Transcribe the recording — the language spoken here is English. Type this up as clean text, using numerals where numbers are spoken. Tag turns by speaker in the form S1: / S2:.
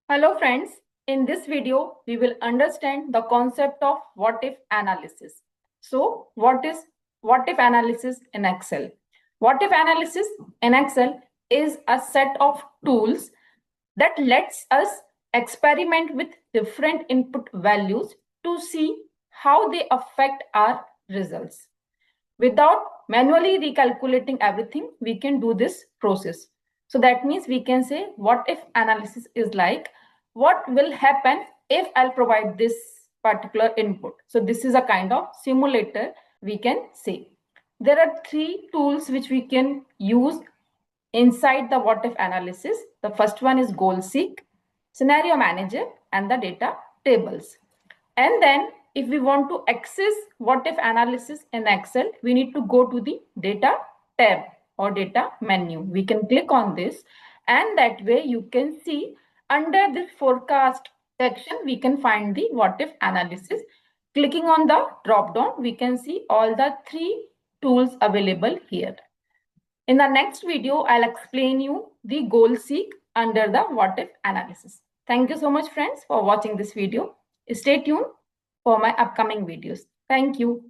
S1: Hello friends, in this video we will understand the concept of what if analysis. So what is what if analysis in Excel? What if analysis in Excel is a set of tools that lets us experiment with different input values to see how they affect our results. Without manually recalculating everything, we can do this process. So that means we can say what if analysis is like, what will happen if I'll provide this particular input. So this is a kind of simulator we can say. There are three tools which we can use inside the what if analysis. The first one is goal seek, scenario manager, and the data tables. And then if we want to access what if analysis in Excel, we need to go to the data tab or data menu. We can click on this, and that way you can see under the forecast section, we can find the what if analysis. Clicking on the drop down, we can see all the three tools available here. In the next video, I'll explain you the goal seek under the what if analysis. Thank you so much friends for watching this video. Stay tuned for my upcoming videos. Thank you.